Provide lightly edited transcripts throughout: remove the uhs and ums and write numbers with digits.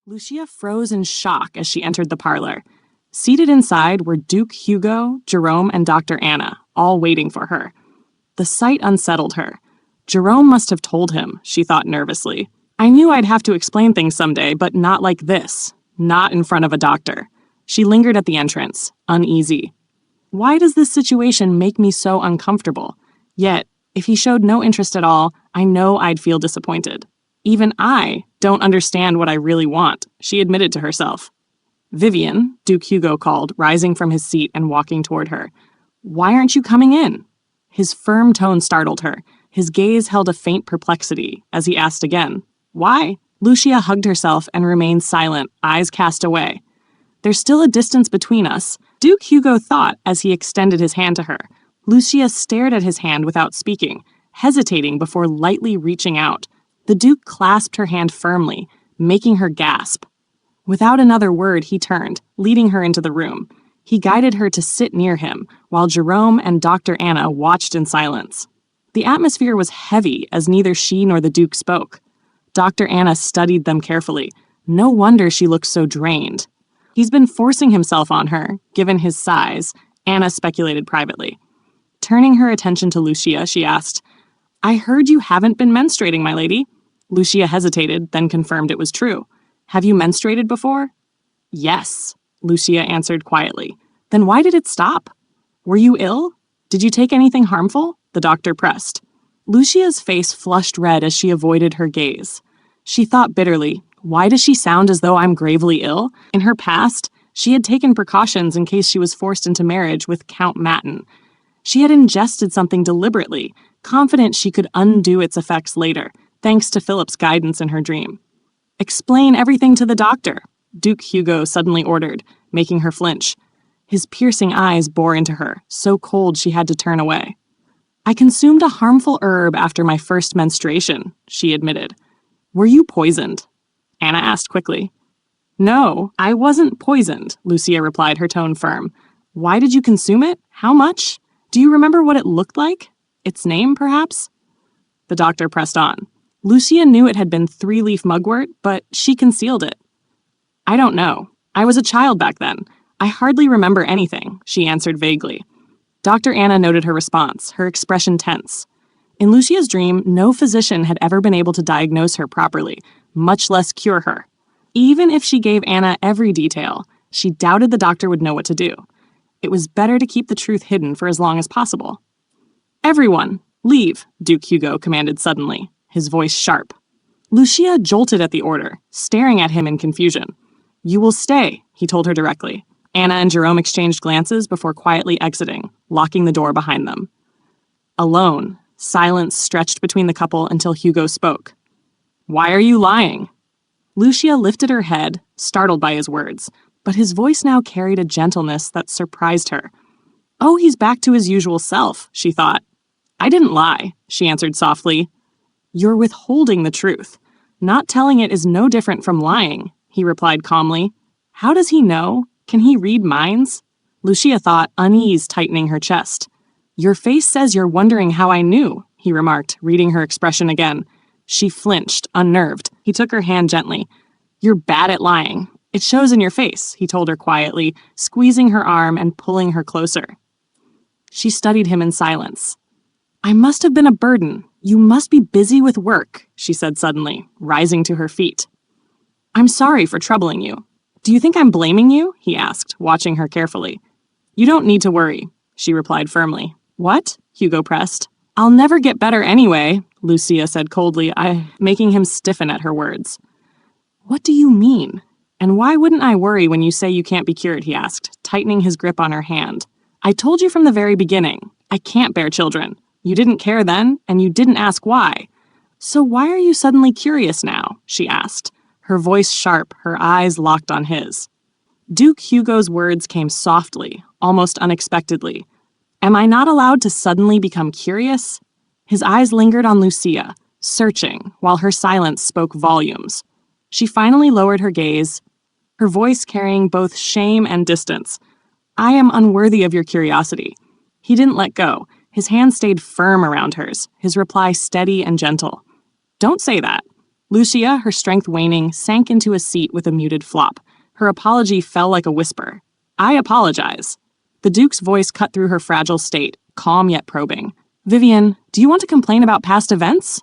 Lucia froze in shock as she entered the parlor. Seated inside were Duke Hugo, Jerome, and Dr. Anna, all waiting for her. The sight unsettled her. Jerome must have told him, she thought nervously. I knew I'd have to explain things someday, but not like this. Not in front of a doctor. She lingered at the entrance, uneasy. Why does this situation make me so uncomfortable? Yet, if he showed no interest at all, I know I'd feel disappointed. Even I don't understand what I really want, she admitted to herself. Vivian, Duke Hugo called, rising from his seat and walking toward her. Why aren't you coming in? His firm tone startled her. His gaze held a faint perplexity as he asked again, Why? Lucia hugged herself and remained silent, eyes cast away. There's still a distance between us, Duke Hugo thought as he extended his hand to her. Lucia stared at his hand without speaking, hesitating before lightly reaching out. The Duke clasped her hand firmly, making her gasp. Without another word, he turned, leading her into the room. He guided her to sit near him, while Jerome and Dr. Anna watched in silence. The atmosphere was heavy as neither she nor the Duke spoke. Dr. Anna studied them carefully. No wonder she looked so drained. He's been forcing himself on her, given his size, Anna speculated privately. Turning her attention to Lucia, she asked, I heard you haven't been menstruating, my lady. Lucia hesitated, then confirmed it was true. Have you menstruated before? Yes, Lucia answered quietly. Then why did it stop? Were you ill? Did you take anything harmful? The doctor pressed. Lucia's face flushed red as she avoided her gaze. She thought bitterly, why does she sound as though I'm gravely ill? In her past, she had taken precautions in case she was forced into marriage with Count Matin. She had ingested something deliberately, confident she could undo its effects later, thanks to Philip's guidance in her dream. Explain everything to the doctor, Duke Hugo suddenly ordered, making her flinch. His piercing eyes bore into her, so cold she had to turn away. I consumed a harmful herb after my first menstruation, she admitted. Were you poisoned? Anna asked quickly. No, I wasn't poisoned, Lucia replied, her tone firm. Why did you consume it? How much? Do you remember what it looked like? Its name, perhaps? The doctor pressed on. Lucia knew it had been three-leaf mugwort, but she concealed it. I don't know. I was a child back then. I hardly remember anything, she answered vaguely. Dr. Anna noted her response, her expression tense. In Lucia's dream, no physician had ever been able to diagnose her properly, much less cure her. Even if she gave Anna every detail, she doubted the doctor would know what to do. It was better to keep the truth hidden for as long as possible. Everyone, leave, Duke Hugo commanded suddenly, his voice sharp. Lucia jolted at the order, staring at him in confusion. You will stay, he told her directly. Anna and Jerome exchanged glances before quietly exiting, locking the door behind them. Alone, silence stretched between the couple until Hugo spoke. Why are you lying? Lucia lifted her head, startled by his words, but his voice now carried a gentleness that surprised her. Oh, he's back to his usual self, she thought. I didn't lie, she answered softly. You're withholding the truth. Not telling it is no different from lying, he replied calmly. How does he know? Can he read minds? Lucia thought, unease tightening her chest. Your face says you're wondering how I knew, he remarked, reading her expression again. She flinched, unnerved. He took her hand gently. You're bad at lying. It shows in your face, he told her quietly, squeezing her arm and pulling her closer. She studied him in silence. I must have been a burden. You must be busy with work, she said suddenly, rising to her feet. I'm sorry for troubling you. Do you think I'm blaming you? He asked, watching her carefully. You don't need to worry, she replied firmly. What? Hugo pressed. I'll never get better anyway, Lucia said coldly, making him stiffen at her words. What do you mean? And why wouldn't I worry when you say you can't be cured, he asked, tightening his grip on her hand. I told you from the very beginning, I can't bear children. You didn't care then, and you didn't ask why. So why are you suddenly curious now? She asked, her voice sharp, her eyes locked on his. Duke Hugo's words came softly, almost unexpectedly. Am I not allowed to suddenly become curious? His eyes lingered on Lucia, searching, while her silence spoke volumes. She finally lowered her gaze, her voice carrying both shame and distance. I am unworthy of your curiosity. He didn't let go. His hand stayed firm around hers, his reply steady and gentle. Don't say that. Lucia, her strength waning, sank into a seat with a muted flop. Her apology fell like a whisper. "I apologize." The Duke's voice cut through her fragile state, calm yet probing. "Vivian, do you want to complain about past events?"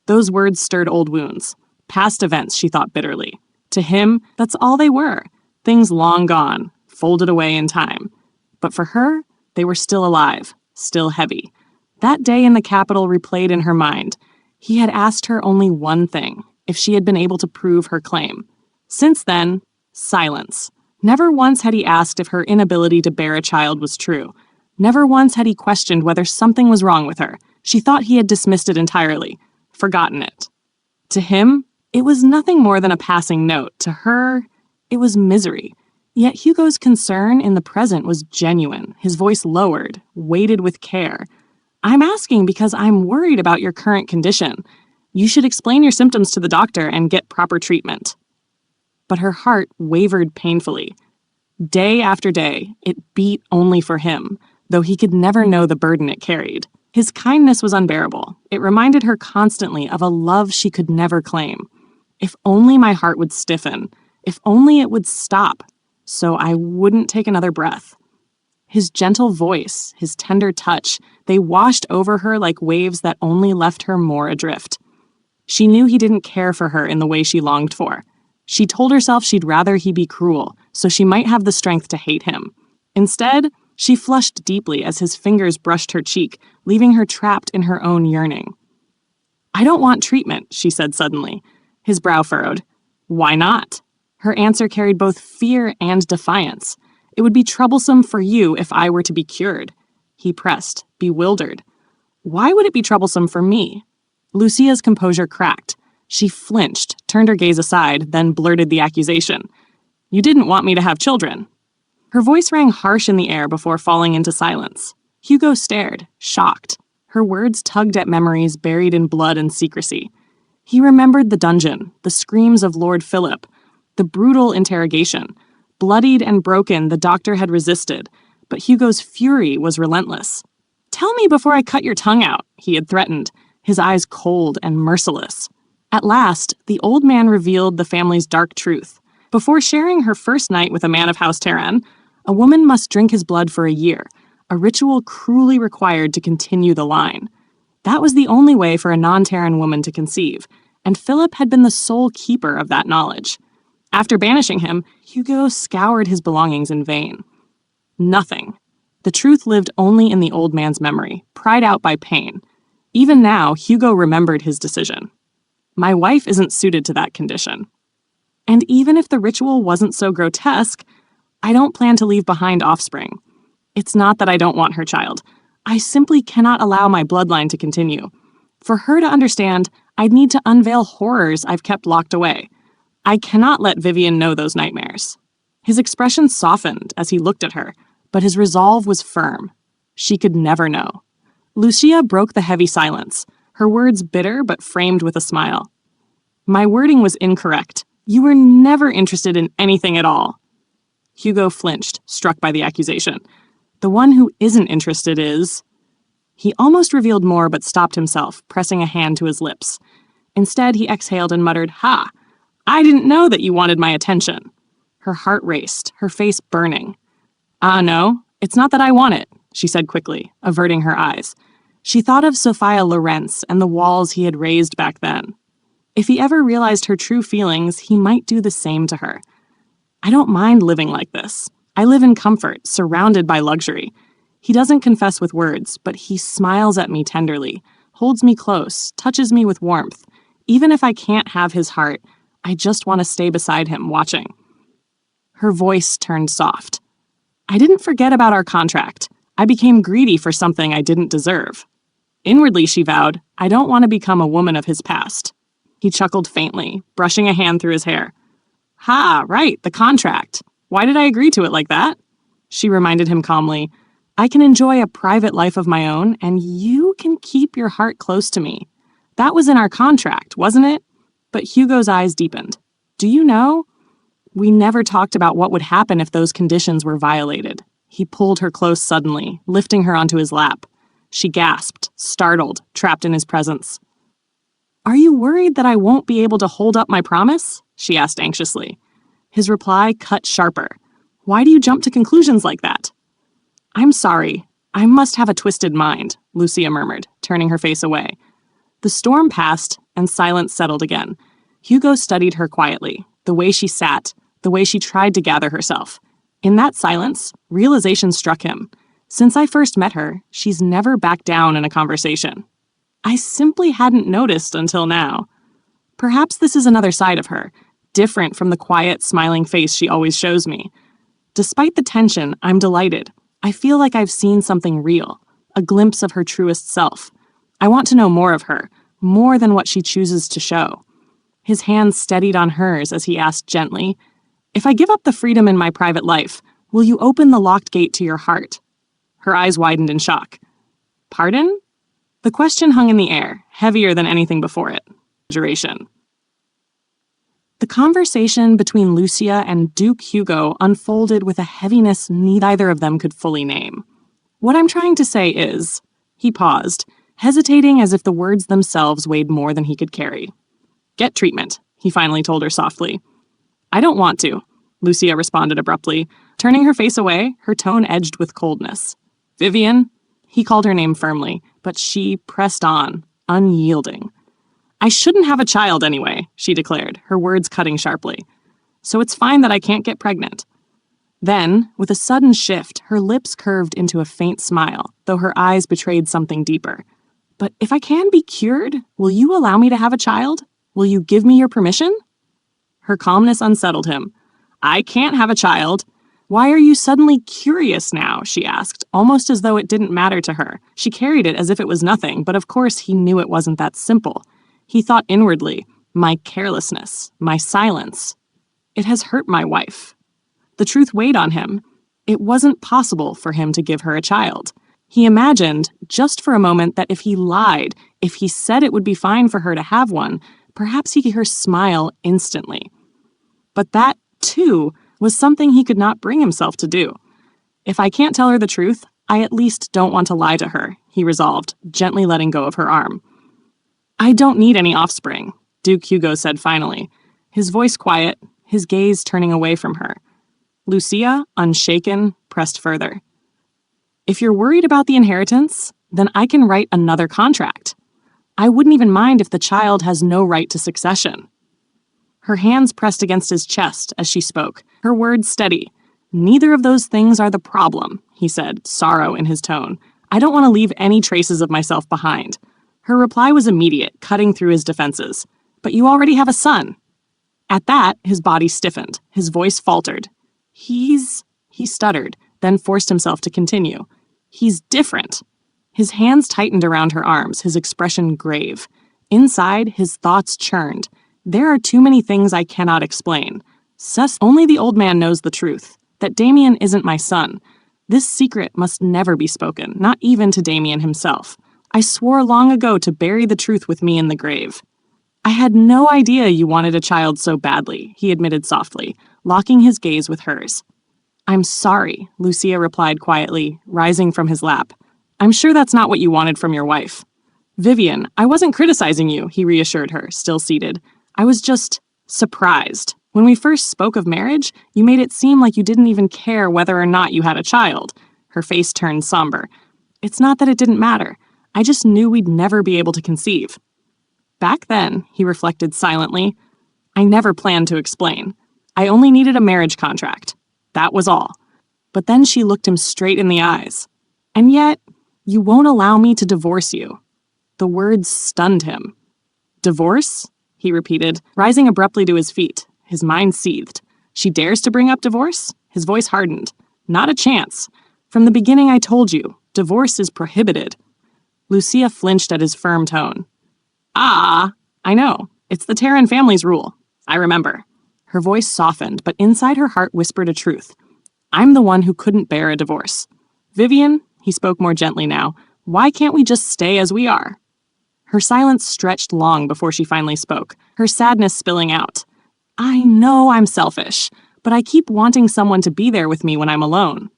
Those words stirred old wounds. Past events, she thought bitterly. To him, that's all they were. Things long gone, folded away in time. But for her, they were still alive, still heavy. That day in the Capitol replayed in her mind. He had asked her only one thing, if she had been able to prove her claim. Since then, silence. Never once had he asked if her inability to bear a child was true. Never once had he questioned whether something was wrong with her. She thought he had dismissed it entirely, forgotten it. To him, it was nothing more than a passing note. To her, it was misery. Yet Hugo's concern in the present was genuine, his voice lowered, weighted with care. "I'm asking because I'm worried about your current condition. You should explain your symptoms to the doctor and get proper treatment." But her heart wavered painfully. Day after day, it beat only for him, though he could never know the burden it carried. His kindness was unbearable. It reminded her constantly of a love she could never claim. If only my heart would stiffen. If only it would stop, so I wouldn't take another breath. His gentle voice, his tender touch, they washed over her like waves that only left her more adrift. She knew he didn't care for her in the way she longed for. She told herself she'd rather he be cruel, so she might have the strength to hate him. Instead, she flushed deeply as his fingers brushed her cheek, leaving her trapped in her own yearning. "I don't want treatment," she said suddenly. His brow furrowed. "Why not?" Her answer carried both fear and defiance. "It would be troublesome for you if I were to be cured." He pressed, bewildered. "Why would it be troublesome for me?" Lucia's composure cracked. She flinched, turned her gaze aside, then blurted the accusation. "You didn't want me to have children." Her voice rang harsh in the air before falling into silence. Hugo stared, shocked. Her words tugged at memories buried in blood and secrecy. He remembered the dungeon, the screams of Lord Philip, the brutal interrogation. Bloodied and broken, the doctor had resisted, but Hugo's fury was relentless. "Tell me before I cut your tongue out," he had threatened, his eyes cold and merciless. At last, the old man revealed the family's dark truth. Before sharing her first night with a man of House Terran, a woman must drink his blood for a year, a ritual cruelly required to continue the line. That was the only way for a non-Terran woman to conceive, and Philip had been the sole keeper of that knowledge. After banishing him, Hugo scoured his belongings in vain. Nothing. The truth lived only in the old man's memory, pried out by pain. Even now, Hugo remembered his decision. My wife isn't suited to that condition. And even if the ritual wasn't so grotesque, I don't plan to leave behind offspring. It's not that I don't want her child. I simply cannot allow my bloodline to continue. For her to understand, I'd need to unveil horrors I've kept locked away. I cannot let Vivian know those nightmares. His expression softened as he looked at her, but his resolve was firm. She could never know. Lucia broke the heavy silence, her words bitter but framed with a smile. My wording was incorrect. You were never interested in anything at all. Hugo flinched, struck by the accusation. The one who isn't interested is... He almost revealed more but stopped himself, pressing a hand to his lips. Instead, he exhaled and muttered, "Ha! I didn't know that you wanted my attention." Her heart raced, her face burning. No, it's not that I want it," she said quickly, averting her eyes. She thought of Sophia Lorenz and the walls he had raised back then. If he ever realized her true feelings, he might do the same to her. "I don't mind living like this. I live in comfort, surrounded by luxury." He doesn't confess with words, but he smiles at me tenderly, holds me close, touches me with warmth. Even if I can't have his heart, I just want to stay beside him, watching. Her voice turned soft. "I didn't forget about our contract. I became greedy for something I didn't deserve." Inwardly, she vowed, "I don't want to become a woman of his past." He chuckled faintly, brushing a hand through his hair. "Ha, right, the contract. Why did I agree to it like that?" She reminded him calmly, "I can enjoy a private life of my own, and you can keep your heart close to me. That was in our contract, wasn't it?" But Hugo's eyes deepened. "Do you know? We never talked about what would happen if those conditions were violated." He pulled her close suddenly, lifting her onto his lap. She gasped, startled, trapped in his presence. Are you worried that I won't be able to hold up my promise? She asked anxiously. His reply cut sharper. Why do you jump to conclusions like that? I'm sorry. I must have a twisted mind, Lucia murmured, turning her face away. The storm passed, and silence settled again. Hugo studied her quietly, the way she sat, the way she tried to gather herself. In that silence, realization struck him. Since I first met her, she's never backed down in a conversation. I simply hadn't noticed until now. Perhaps this is another side of her, different from the quiet, smiling face she always shows me. Despite the tension, I'm delighted. I feel like I've seen something real, a glimpse of her truest self. I want to know more of her, more than what she chooses to show. His hand steadied on hers as he asked gently, If I give up the freedom in my private life, will you open the locked gate to your heart? Her eyes widened in shock. Pardon? The question hung in the air, heavier than anything before it. Duration. The conversation between Lucia and Duke Hugo unfolded with a heaviness neither of them could fully name. What I'm trying to say is, he paused, hesitating as if the words themselves weighed more than he could carry. Get treatment, he finally told her softly. I don't want to, Lucia responded abruptly. Turning her face away, her tone edged with coldness. Vivian? He called her name firmly, but she pressed on, unyielding. I shouldn't have a child anyway, she declared, her words cutting sharply. So it's fine that I can't get pregnant. Then, with a sudden shift, her lips curved into a faint smile, though her eyes betrayed something deeper. But if I can be cured, will you allow me to have a child? Will you give me your permission? Her calmness unsettled him. I can't have a child. Why are you suddenly curious now? She asked, almost as though it didn't matter to her. She carried it as if it was nothing, but of course he knew it wasn't that simple. He thought inwardly, my carelessness, my silence. It has hurt my wife. The truth weighed on him. It wasn't possible for him to give her a child. He imagined, just for a moment, that if he lied, if he said it would be fine for her to have one, perhaps he could hear her smile instantly. But that, too, was something he could not bring himself to do. If I can't tell her the truth, I at least don't want to lie to her, he resolved, gently letting go of her arm. I don't need any offspring, Duke Hugo said finally, his voice quiet, his gaze turning away from her. Lucia, unshaken, pressed further. If you're worried about the inheritance, then I can write another contract. I wouldn't even mind if the child has no right to succession. Her hands pressed against his chest as she spoke, her words steady. Neither of those things are the problem, he said, sorrow in his tone. I don't want to leave any traces of myself behind. Her reply was immediate, cutting through his defenses. But you already have a son. At that, his body stiffened, his voice faltered. He stuttered, then forced himself to continue. He's different. His hands tightened around her arms, his expression grave. Inside, his thoughts churned. There are too many things I cannot explain. Only the old man knows the truth, that Damien isn't my son. This secret must never be spoken, not even to Damien himself. I swore long ago to bury the truth with me in the grave. I had no idea you wanted a child so badly, he admitted softly, locking his gaze with hers. I'm sorry, Lucia replied quietly, rising from his lap. I'm sure that's not what you wanted from your wife. Vivian, I wasn't criticizing you, he reassured her, still seated. I was just surprised. When we first spoke of marriage, you made it seem like you didn't even care whether or not you had a child. Her face turned somber. It's not that it didn't matter. I just knew we'd never be able to conceive. Back then, he reflected silently, I never planned to explain. I only needed a marriage contract. That was all. But then she looked him straight in the eyes. And yet, you won't allow me to divorce you. The words stunned him. Divorce? He repeated, rising abruptly to his feet. His mind seethed. She dares to bring up divorce? His voice hardened. Not a chance. From the beginning I told you, divorce is prohibited. Lucia flinched at his firm tone. Ah, I know. It's the Terran family's rule. I remember. Her voice softened, but inside her heart whispered a truth. I'm the one who couldn't bear a divorce. Vivian, he spoke more gently now, why can't we just stay as we are? Her silence stretched long before she finally spoke, her sadness spilling out. I know I'm selfish, but I keep wanting someone to be there with me when I'm alone.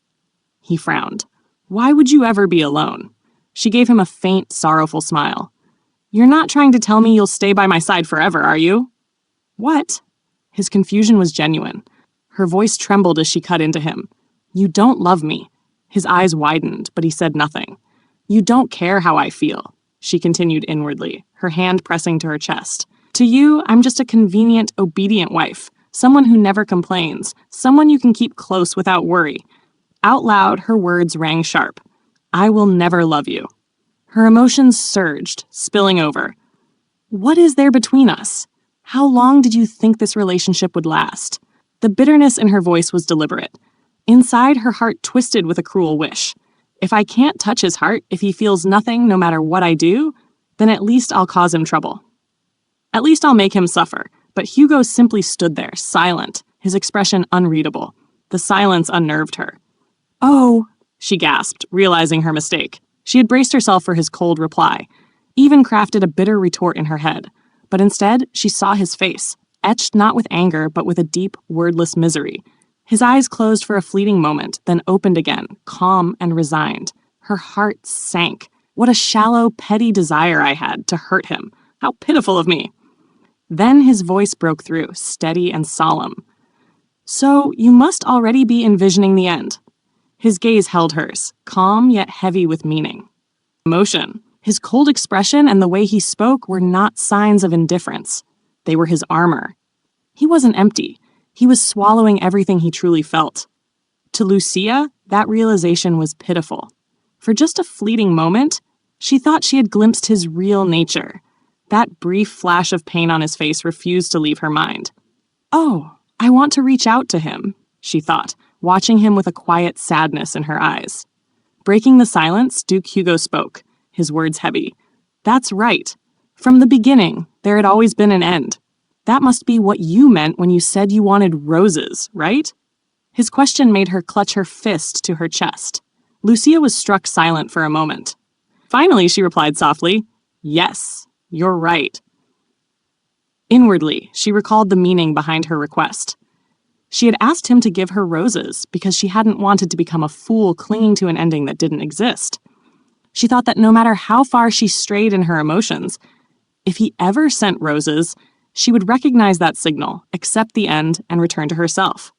He frowned. Why would you ever be alone? She gave him a faint, sorrowful smile. You're not trying to tell me you'll stay by my side forever, are you? What? His confusion was genuine. Her voice trembled as she cut into him. You don't love me. His eyes widened, but he said nothing. You don't care how I feel, she continued inwardly, her hand pressing to her chest. To you, I'm just a convenient, obedient wife, someone who never complains, someone you can keep close without worry. Out loud, her words rang sharp. I will never love you. Her emotions surged, spilling over. What is there between us? How long did you think this relationship would last? The bitterness in her voice was deliberate. Inside, her heart twisted with a cruel wish. If I can't touch his heart, if he feels nothing no matter what I do, then at least I'll cause him trouble. At least I'll make him suffer. But Hugo simply stood there, silent, his expression unreadable. The silence unnerved her. Oh, she gasped, realizing her mistake. She had braced herself for his cold reply, even crafted a bitter retort in her head. But instead, she saw his face, etched not with anger, but with a deep, wordless misery. His eyes closed for a fleeting moment, then opened again, calm and resigned. Her heart sank. What a shallow, petty desire I had to hurt him. How pitiful of me. Then his voice broke through, steady and solemn. So you must already be envisioning the end. His gaze held hers, calm yet heavy with meaning. Emotion. His cold expression and the way he spoke were not signs of indifference. They were his armor. He wasn't empty. He was swallowing everything he truly felt. To Lucia, that realization was pitiful. For just a fleeting moment, she thought she had glimpsed his real nature. That brief flash of pain on his face refused to leave her mind. Oh, I want to reach out to him, she thought, watching him with a quiet sadness in her eyes. Breaking the silence, Duke Hugo spoke, his words heavy. That's right. From the beginning, there had always been an end. That must be what you meant when you said you wanted roses, right? His question made her clutch her fist to her chest. Lucia was struck silent for a moment. Finally, she replied softly, Yes, you're right. Inwardly, she recalled the meaning behind her request. She had asked him to give her roses because she hadn't wanted to become a fool clinging to an ending that didn't exist. She thought that no matter how far she strayed in her emotions, if he ever sent roses, she would recognize that signal, accept the end, and return to herself.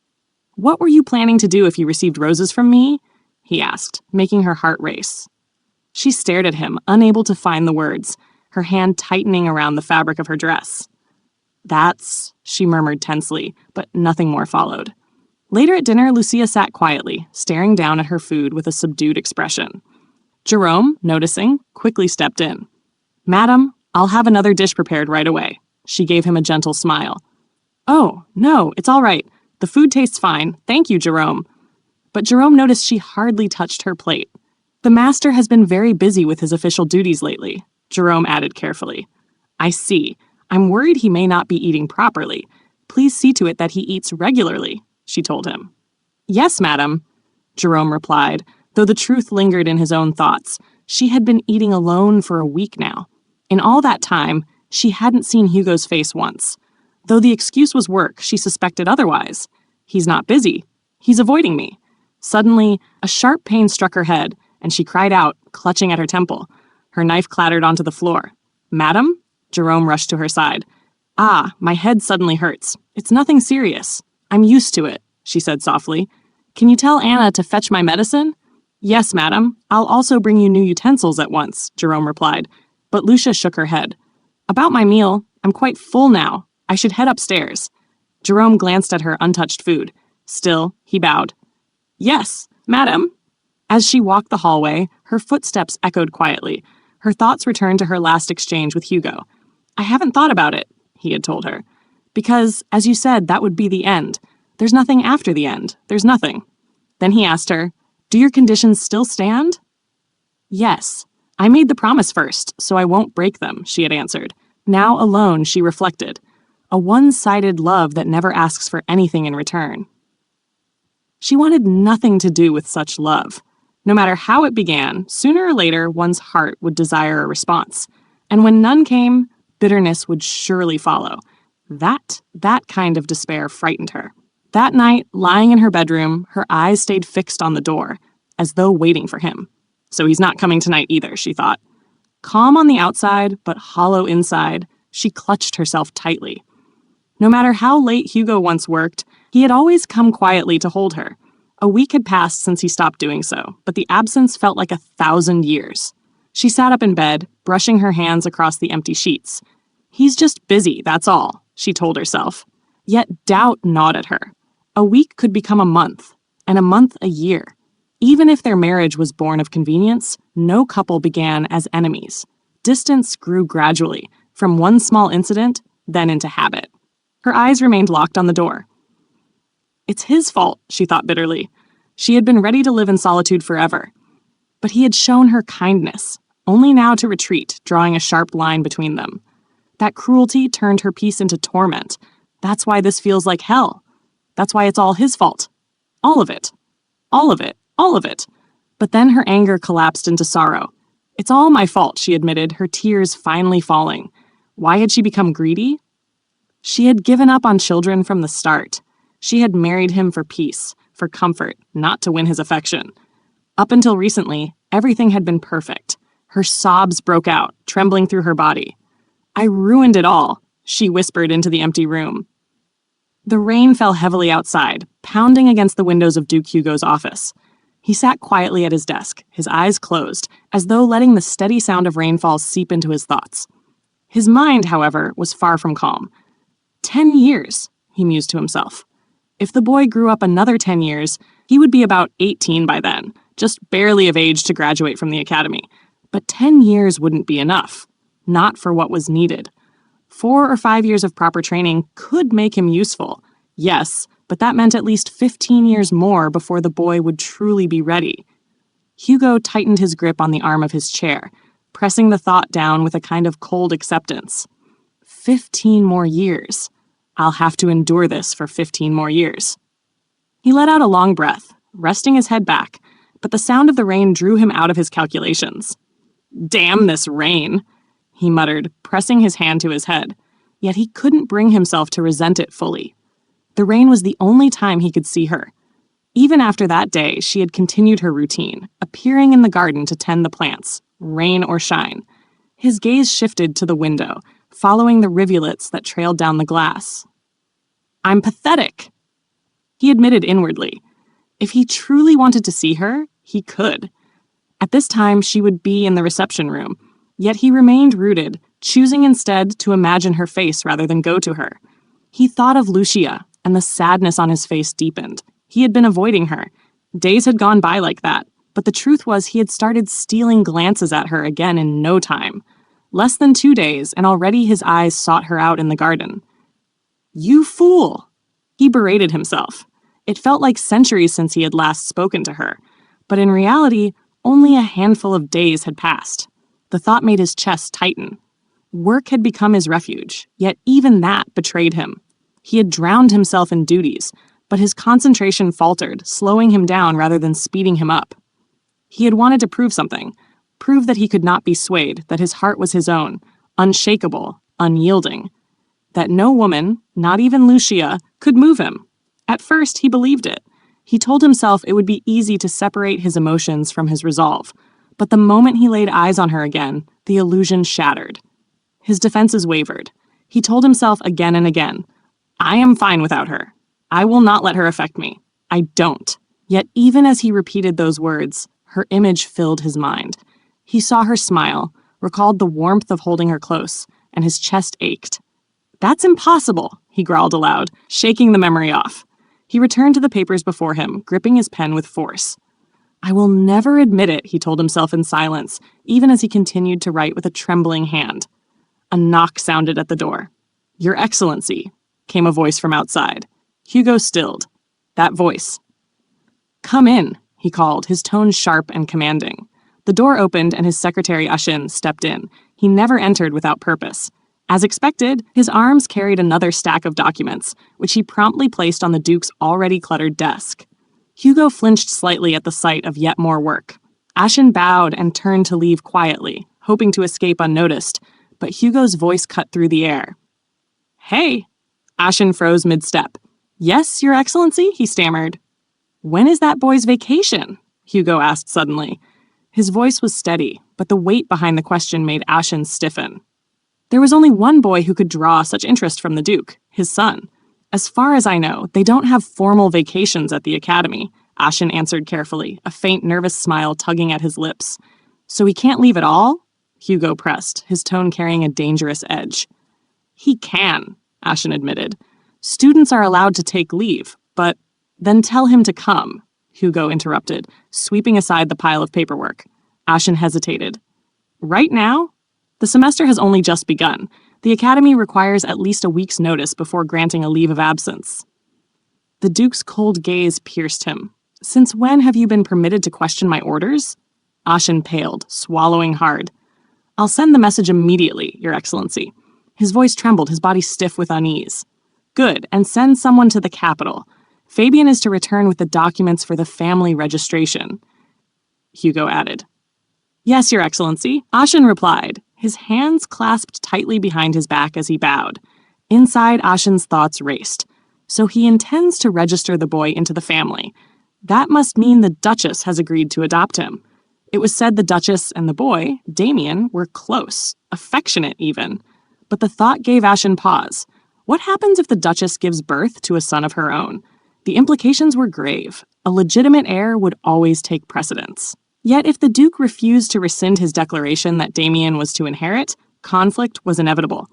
What were you planning to do if you received roses from me? He asked, making her heart race. She stared at him, unable to find the words, her hand tightening around the fabric of her dress. That's, she murmured tensely, but nothing more followed. Later at dinner, Lucia sat quietly, staring down at her food with a subdued expression. Jerome, noticing, quickly stepped in. Madam, I'll have another dish prepared right away. She gave him a gentle smile. Oh, no, it's all right. The food tastes fine. Thank you, Jerome. But Jerome noticed she hardly touched her plate. The master has been very busy with his official duties lately, Jerome added carefully. I see. I'm worried he may not be eating properly. Please see to it that he eats regularly, she told him. Yes, madam, Jerome replied, though the truth lingered in his own thoughts. She had been eating alone for a week now. In all that time, she hadn't seen Hugo's face once. Though the excuse was work, she suspected otherwise. He's not busy. He's avoiding me. Suddenly, a sharp pain struck her head, and she cried out, clutching at her temple. Her knife clattered onto the floor. Madam? Jerome rushed to her side. Ah, my head suddenly hurts. It's nothing serious. I'm used to it, she said softly. Can you tell Anna to fetch my medicine? Yes, madam. I'll also bring you new utensils at once, Jerome replied. But Lucia shook her head. About my meal, I'm quite full now. I should head upstairs. Jerome glanced at her untouched food. Still, he bowed. Yes, madam. As she walked the hallway, her footsteps echoed quietly. Her thoughts returned to her last exchange with Hugo. I haven't thought about it, he had told her. Because, as you said, that would be the end. There's nothing after the end. There's nothing. Then he asked her, Do your conditions still stand? Yes. I made the promise first, so I won't break them, she had answered. Now alone, she reflected. A one-sided love that never asks for anything in return. She wanted nothing to do with such love. No matter how it began, sooner or later one's heart would desire a response. And when none came, bitterness would surely follow. That kind of despair frightened her. That night, lying in her bedroom, her eyes stayed fixed on the door, as though waiting for him. So he's not coming tonight either, she thought. Calm on the outside, but hollow inside, she clutched herself tightly. No matter how late Hugo once worked, he had always come quietly to hold her. A week had passed since he stopped doing so, but the absence felt like 1,000 years. She sat up in bed, brushing her hands across the empty sheets. He's just busy, that's all, she told herself. Yet doubt gnawed at her. A week could become a month, and a month a year. Even if their marriage was born of convenience, no couple began as enemies. Distance grew gradually, from one small incident, then into habit. Her eyes remained locked on the door. It's his fault, she thought bitterly. She had been ready to live in solitude forever. But he had shown her kindness, only now to retreat, drawing a sharp line between them. That cruelty turned her peace into torment. That's why this feels like hell. That's why it's all his fault. All of it. All of it. All of it. But then her anger collapsed into sorrow. It's all my fault, she admitted, her tears finally falling. Why had she become greedy? She had given up on children from the start. She had married him for peace, for comfort, not to win his affection. Up until recently, everything had been perfect. Her sobs broke out, trembling through her body. I ruined it all, she whispered into the empty room. The rain fell heavily outside, pounding against the windows of Duke Hugo's office. He sat quietly at his desk, his eyes closed, as though letting the steady sound of rainfall seep into his thoughts. His mind, however, was far from calm. 10 years, he mused to himself. If the boy grew up another 10 years, he would be about 18 by then, just barely of age to graduate from the academy. But 10 years wouldn't be enough. Not for what was needed. 4 or 5 years of proper training could make him useful, yes, but that meant at least 15 years more before the boy would truly be ready. Hugo tightened his grip on the arm of his chair, pressing the thought down with a kind of cold acceptance. 15 more years. I'll have to endure this for 15 more years. He let out a long breath, resting his head back, but the sound of the rain drew him out of his calculations. Damn this rain, he muttered, pressing his hand to his head. Yet he couldn't bring himself to resent it fully. The rain was the only time he could see her. Even after that day, she had continued her routine, appearing in the garden to tend the plants, rain or shine. His gaze shifted to the window, following the rivulets that trailed down the glass. I'm pathetic, he admitted inwardly. If he truly wanted to see her, he could. At this time, she would be in the reception room, yet he remained rooted, choosing instead to imagine her face rather than go to her. He thought of Lucia, and the sadness on his face deepened. He had been avoiding her. Days had gone by like that, but the truth was he had started stealing glances at her again in no time. Less than 2 days, and already his eyes sought her out in the garden. You fool! He berated himself. It felt like centuries since he had last spoken to her, but in reality, only a handful of days had passed. The thought made his chest tighten. Work had become his refuge, yet even that betrayed him. He had drowned himself in duties, but his concentration faltered, slowing him down rather than speeding him up. He had wanted to prove something, prove that he could not be swayed, that his heart was his own, unshakable, unyielding. That no woman, not even Lucia, could move him. At first, he believed it. He told himself it would be easy to separate his emotions from his resolve. But the moment he laid eyes on her again, the illusion shattered. His defenses wavered. He told himself again and again, I am fine without her. I will not let her affect me. I don't. Yet even as he repeated those words, her image filled his mind. He saw her smile, recalled the warmth of holding her close, and his chest ached. That's impossible, he growled aloud, shaking the memory off. He returned to the papers before him, gripping his pen with force. I will never admit it, he told himself in silence, even as he continued to write with a trembling hand. A knock sounded at the door. Your Excellency, came a voice from outside. Hugo stilled. That voice. Come in, he called, his tone sharp and commanding. The door opened and his secretary Ashin stepped in. He never entered without purpose. As expected, his arms carried another stack of documents, which he promptly placed on the Duke's already cluttered desk. Hugo flinched slightly at the sight of yet more work. Ashin bowed and turned to leave quietly, hoping to escape unnoticed, but Hugo's voice cut through the air. Hey! Ashin froze mid-step. Yes, Your Excellency, he stammered. When is that boy's vacation? Hugo asked suddenly. His voice was steady, but the weight behind the question made Ashen stiffen. There was only one boy who could draw such interest from the Duke, his son. As far as I know, they don't have formal vacations at the academy, Ashen answered carefully, a faint nervous smile tugging at his lips. So he can't leave at all? Hugo pressed, his tone carrying a dangerous edge. He can, Ashen admitted. Students are allowed to take leave, but then tell him to come, Hugo interrupted, sweeping aside the pile of paperwork. Ashen hesitated. Right now? The semester has only just begun. The academy requires at least a week's notice before granting a leave of absence. The Duke's cold gaze pierced him. Since when have you been permitted to question my orders? Ashen paled, swallowing hard. I'll send the message immediately, Your Excellency. His voice trembled, his body stiff with unease. Good, and send someone to the capital. Fabian is to return with the documents for the family registration, Hugo added. Yes, Your Excellency, Ashen replied, his hands clasped tightly behind his back as he bowed. Inside, Ashen's thoughts raced. So he intends to register the boy into the family. That must mean the Duchess has agreed to adopt him. It was said the Duchess and the boy, Damien, were close, affectionate even. But the thought gave Ashen pause. What happens if the Duchess gives birth to a son of her own? The implications were grave. A legitimate heir would always take precedence. Yet if the Duke refused to rescind his declaration that Damien was to inherit, conflict was inevitable.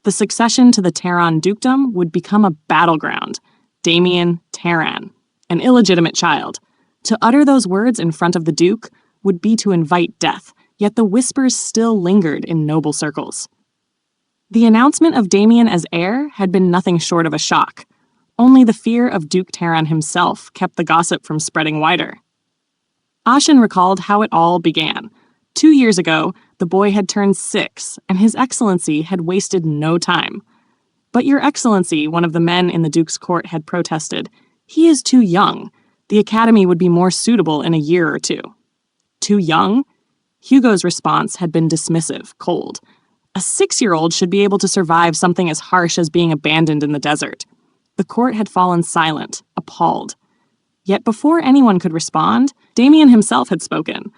The succession to the Terran dukedom would become a battleground. Damien Terran, an illegitimate child. To utter those words in front of the Duke would be to invite death, yet the whispers still lingered in noble circles. The announcement of Damien as heir had been nothing short of a shock. Only the fear of Duke Terran himself kept the gossip from spreading wider. Ashen recalled how it all began. 2 years ago, the boy had turned 6, and His Excellency had wasted no time. But Your Excellency, one of the men in the Duke's court had protested, he is too young. The academy would be more suitable in a year or two. Too young? Hugo's response had been dismissive, cold. A 6-year-old should be able to survive something as harsh as being abandoned in the desert. The court had fallen silent, appalled. Yet before anyone could respond, Damien himself had spoken.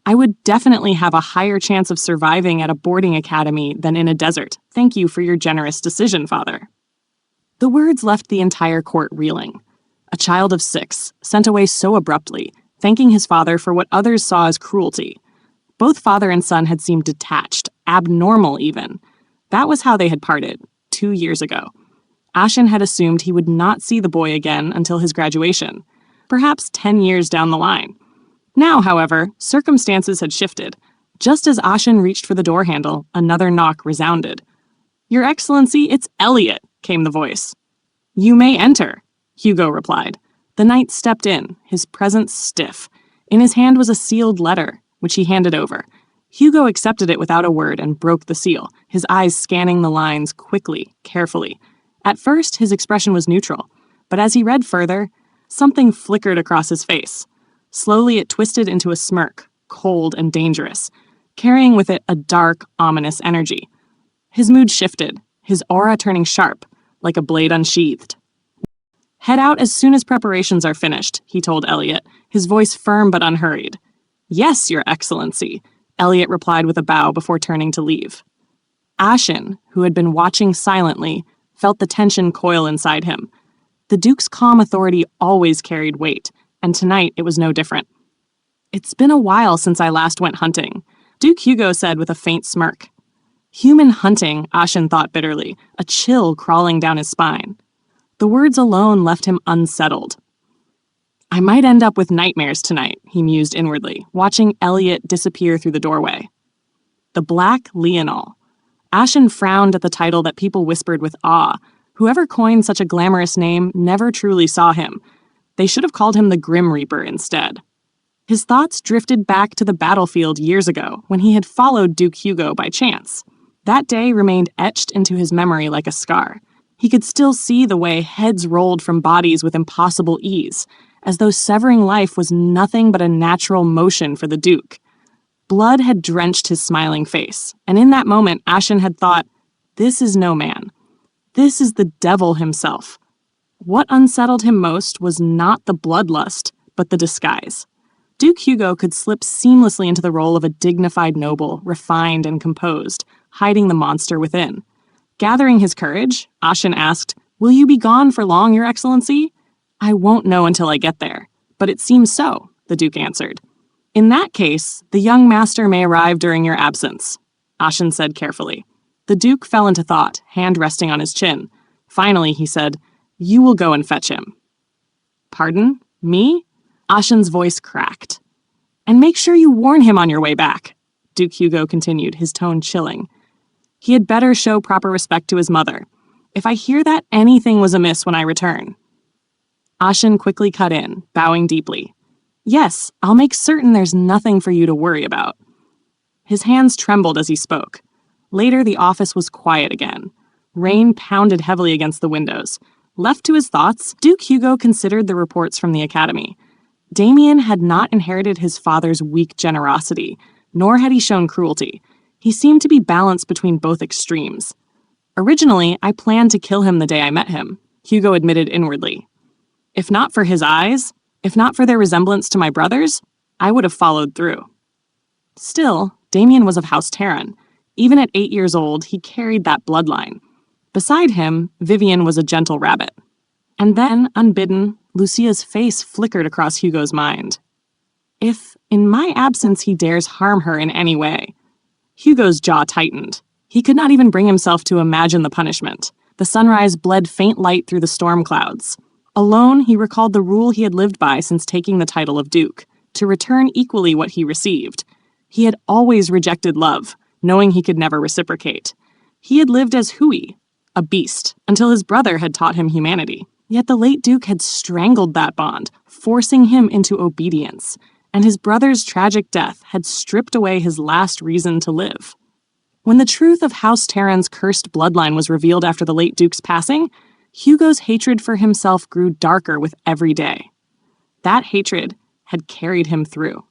I would definitely have a higher chance of surviving at a boarding academy than in a desert. Thank you for your generous decision, Father. The words left the entire court reeling. A child of 6, sent away so abruptly, thanking his father for what others saw as cruelty. Both father and son had seemed detached, abnormal even. That was how they had parted, 2 years ago. Ashen had assumed he would not see the boy again until his graduation, perhaps 10 years down the line. Now, however, circumstances had shifted. Just as Ashen reached for the door handle, another knock resounded. Your Excellency, it's Elliot, came the voice. You may enter, Hugo replied. The knight stepped in, his presence stiff. In his hand was a sealed letter, which he handed over. Hugo accepted it without a word and broke the seal, his eyes scanning the lines quickly, carefully. At first, his expression was neutral, but as he read further, something flickered across his face. Slowly, it twisted into a smirk, cold and dangerous, carrying with it a dark, ominous energy. His mood shifted, his aura turning sharp, like a blade unsheathed. Head out as soon as preparations are finished, he told Elliot, his voice firm but unhurried. Yes, Your Excellency, Elliot replied with a bow before turning to leave. Ashen, who had been watching silently, felt the tension coil inside him. The Duke's calm authority always carried weight, and tonight it was no different. It's been a while since I last went hunting, Duke Hugo said with a faint smirk. Human hunting, Ashen thought bitterly, a chill crawling down his spine. The words alone left him unsettled. I might end up with nightmares tonight, he mused inwardly, watching Elliot disappear through the doorway. The Black Leonol. Ashen frowned at the title that people whispered with awe. Whoever coined such a glamorous name never truly saw him. They should have called him the Grim Reaper instead. His thoughts drifted back to the battlefield years ago, when he had followed Duke Hugo by chance. That day remained etched into his memory like a scar. He could still see the way heads rolled from bodies with impossible ease, as though severing life was nothing but a natural motion for the Duke. Blood had drenched his smiling face, and in that moment Ashen had thought, this is no man. This is the devil himself. What unsettled him most was not the bloodlust, but the disguise. Duke Hugo could slip seamlessly into the role of a dignified noble, refined and composed, hiding the monster within. Gathering his courage, Ashen asked, "Will you be gone for long, Your Excellency?" "I won't know until I get there, but it seems so," the Duke answered. "In that case, the young master may arrive during your absence," Ashen said carefully. The Duke fell into thought, hand resting on his chin. Finally, he said, "You will go and fetch him." "Pardon? Me?" Ashen's voice cracked. "And make sure you warn him on your way back," Duke Hugo continued, his tone chilling. "He had better show proper respect to his mother. If I hear that anything was amiss when I return." Ashen quickly cut in, bowing deeply. "Yes, I'll make certain there's nothing for you to worry about." His hands trembled as he spoke. Later, the office was quiet again. Rain pounded heavily against the windows. Left to his thoughts, Duke Hugo considered the reports from the academy. Damien had not inherited his father's weak generosity, nor had he shown cruelty. He seemed to be balanced between both extremes. "Originally, I planned to kill him the day I met him," Hugo admitted inwardly. "If not for his eyes, if not for their resemblance to my brothers, I would have followed through." Still, Damien was of House Terran. Even at 8 years old, he carried that bloodline. Beside him, Vivian was a gentle rabbit. And then, unbidden, Lucia's face flickered across Hugo's mind. If, in my absence, he dares harm her in any way. Hugo's jaw tightened. He could not even bring himself to imagine the punishment. The sunrise bled faint light through the storm clouds. Alone, he recalled the rule he had lived by since taking the title of Duke, to return equally what he received. He had always rejected love, knowing he could never reciprocate. He had lived as Hui, a beast, until his brother had taught him humanity. Yet the late Duke had strangled that bond, forcing him into obedience, and his brother's tragic death had stripped away his last reason to live. When the truth of House Terran's cursed bloodline was revealed after the late Duke's passing, Hugo's hatred for himself grew darker with every day. That hatred had carried him through.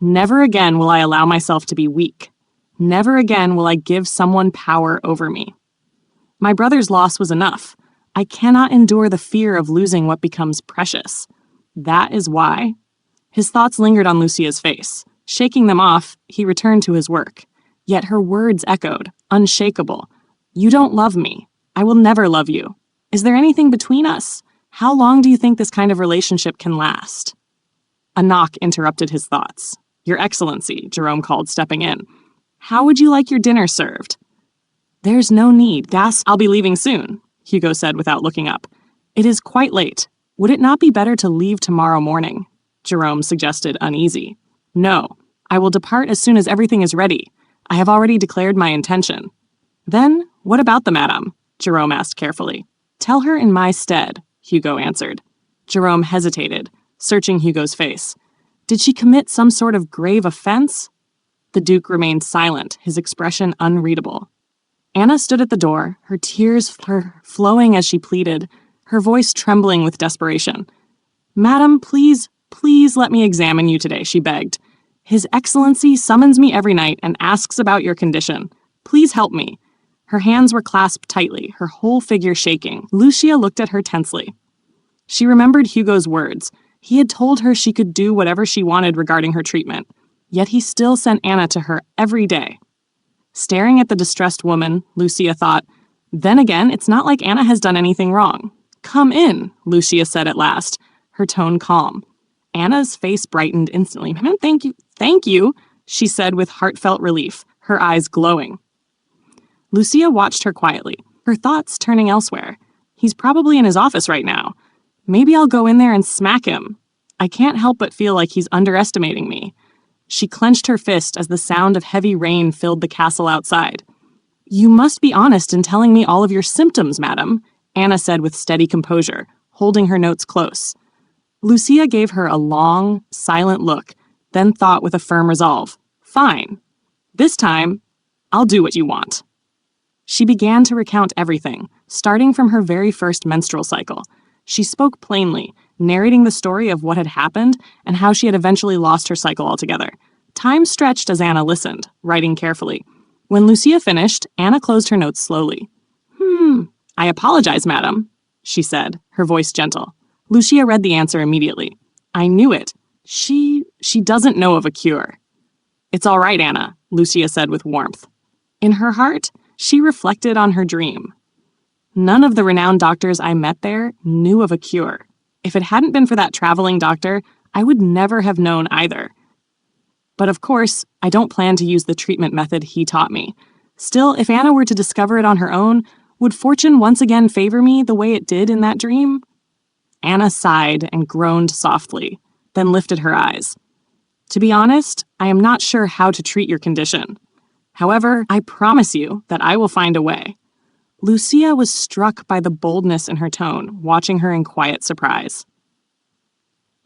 "Never again will I allow myself to be weak. Never again will I give someone power over me. My brother's loss was enough. I cannot endure the fear of losing what becomes precious. That is why." His thoughts lingered on Lucia's face. Shaking them off, he returned to his work. Yet her words echoed, unshakable. "You don't love me. I will never love you. Is there anything between us? How long do you think this kind of relationship can last?" A knock interrupted his thoughts. "Your Excellency," Jerome called, stepping in. "How would you like your dinner served?" "There's no need, gasped. I'll be leaving soon," Hugo said without looking up. "It is quite late. Would it not be better to leave tomorrow morning?" Jerome suggested, uneasy. "No, I will depart as soon as everything is ready. I have already declared my intention." "Then, what about the madam?" Jerome asked carefully. "Tell her in my stead," Hugo answered. Jerome hesitated, searching Hugo's face. Did she commit some sort of grave offense? The Duke remained silent, his expression unreadable. Anna stood at the door, her tears flowing as she pleaded, her voice trembling with desperation. "Madam, please let me examine you today," she begged. "His Excellency summons me every night and asks about your condition. Please help me." Her hands were clasped tightly, her whole figure shaking. Lucia looked at her tensely. She remembered Hugo's words. He had told her she could do whatever she wanted regarding her treatment, yet he still sent Anna to her every day. Staring at the distressed woman, Lucia thought, then again, it's not like Anna has done anything wrong. "Come in," Lucia said at last, her tone calm. Anna's face brightened instantly. Thank you, she said with heartfelt relief, her eyes glowing. Lucia watched her quietly, her thoughts turning elsewhere. He's probably in his office right now. Maybe I'll go in there and smack him. I can't help but feel like he's underestimating me. She clenched her fist as the sound of heavy rain filled the castle outside. "You must be honest in telling me all of your symptoms, madam," Anna said with steady composure, holding her notes close. Lucia gave her a long, silent look, then thought with a firm resolve, "Fine. This time, I'll do what you want." She began to recount everything, starting from her very first menstrual cycle. She spoke plainly, narrating the story of what had happened and how she had eventually lost her cycle altogether. Time stretched as Anna listened, writing carefully. When Lucia finished, Anna closed her notes slowly. "I apologize, madam," she said, her voice gentle. Lucia read the answer immediately. "I knew it. She She doesn't know of a cure. It's all right, Anna, Lucia said with warmth. In her heart, she reflected on her dream. None of the renowned doctors I met there knew of a cure. If it hadn't been for that traveling doctor, I would never have known either. But of course, I don't plan to use the treatment method he taught me. Still, if Anna were to discover it on her own, would fortune once again favor me the way it did in that dream? Anna sighed and groaned softly, then lifted her eyes. To be honest, I am not sure how to treat your condition. However, I promise you that I will find a way. Lucia was struck by the boldness in her tone, watching her in quiet surprise.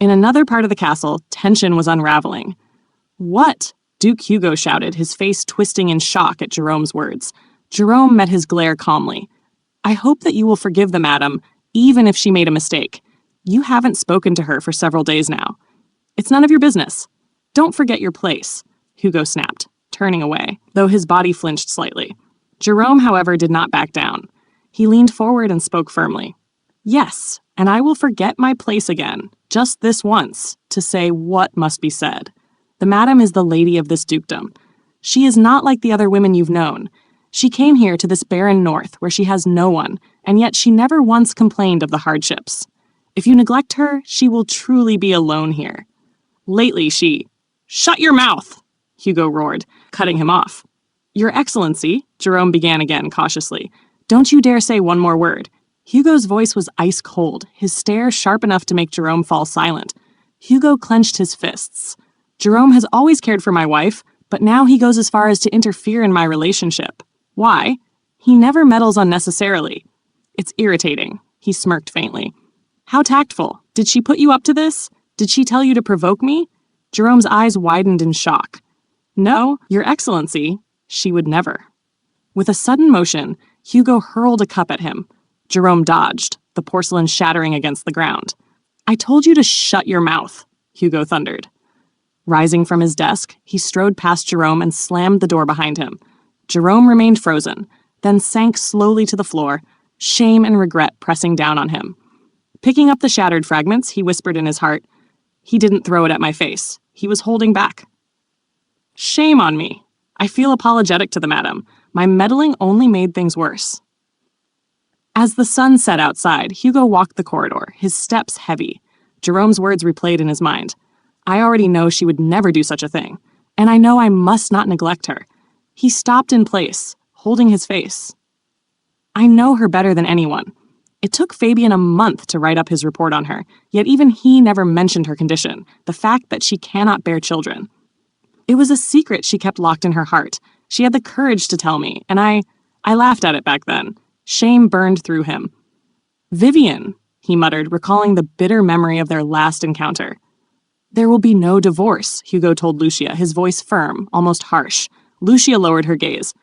In another part of the castle, tension was unraveling. What? Duke Hugo shouted, his face twisting in shock at Jerome's words. Jerome met his glare calmly. I hope that you will forgive the madam, even if she made a mistake. You haven't spoken to her for several days now. It's none of your business. Don't forget your place, Hugo snapped, turning away, though his body flinched slightly. Jerome, however, did not back down. He leaned forward and spoke firmly. Yes, and I will forget my place again, just this once, to say what must be said. The madam is the lady of this dukedom. She is not like the other women you've known. She came here to this barren north where she has no one, and yet she never once complained of the hardships. If you neglect her, she will truly be alone here. Lately she... Shut your mouth! Hugo roared, cutting him off. Your Excellency, Jerome began again cautiously. Don't you dare say one more word. Hugo's voice was ice cold, his stare sharp enough to make Jerome fall silent. Hugo clenched his fists. Jerome has always cared for my wife, but now he goes as far as to interfere in my relationship. Why? He never meddles unnecessarily. It's irritating, he smirked faintly. How tactful. Did she put you up to this? Did she tell you to provoke me? Jerome's eyes widened in shock. No, Your Excellency, she would never. With a sudden motion, Hugo hurled a cup at him. Jerome dodged, the porcelain shattering against the ground. I told you to shut your mouth, Hugo thundered. Rising from his desk, he strode past Jerome and slammed the door behind him. Jerome remained frozen, then sank slowly to the floor, shame and regret pressing down on him. Picking up the shattered fragments, he whispered in his heart, He didn't throw it at my face. He was holding back. Shame on me. I feel apologetic to the madam. My meddling only made things worse. As the sun set outside, Hugo walked the corridor, his steps heavy. Jerome's words replayed in his mind. I already know she would never do such a thing, and I know I must not neglect her. He stopped in place, holding his face. I know her better than anyone. It took Fabian a month to write up his report on her, yet even he never mentioned her condition, the fact that she cannot bear children. It was a secret she kept locked in her heart. She had the courage to tell me, and I laughed at it back then. Shame burned through him. Vivian, he muttered, recalling the bitter memory of their last encounter. There will be no divorce, Hugo told Lucia, his voice firm, almost harsh. Lucia lowered her gaze.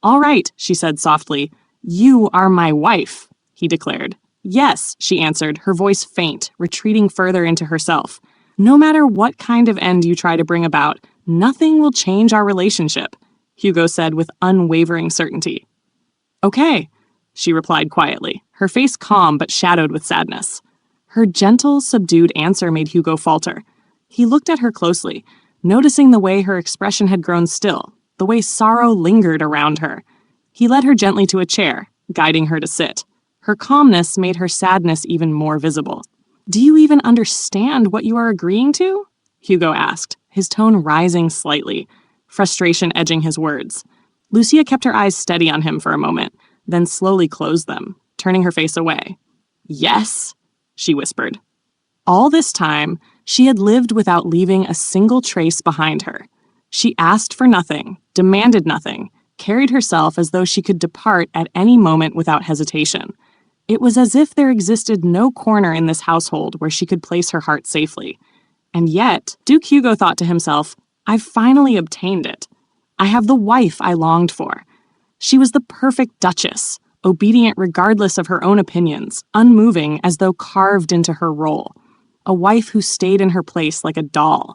All right, she said softly. You are my wife, he declared. Yes, she answered, her voice faint, retreating further into herself. No matter what kind of end you try to bring about, nothing will change our relationship, Hugo said with unwavering certainty. Okay, she replied quietly, her face calm but shadowed with sadness. Her gentle, subdued answer made Hugo falter. He looked at her closely, noticing the way her expression had grown still, the way sorrow lingered around her. He led her gently to a chair, guiding her to sit. Her calmness made her sadness even more visible. Do you even understand what you are agreeing to? Hugo asked, his tone rising slightly, frustration edging his words. Lucia kept her eyes steady on him for a moment, then slowly closed them, turning her face away. Yes, she whispered. All this time, she had lived without leaving a single trace behind her. She asked for nothing, demanded nothing, carried herself as though she could depart at any moment without hesitation. It was as if there existed no corner in this household where she could place her heart safely. And yet, Duke Hugo thought to himself, I've finally obtained it. I have the wife I longed for. She was the perfect duchess, obedient regardless of her own opinions, unmoving as though carved into her role. A wife who stayed in her place like a doll.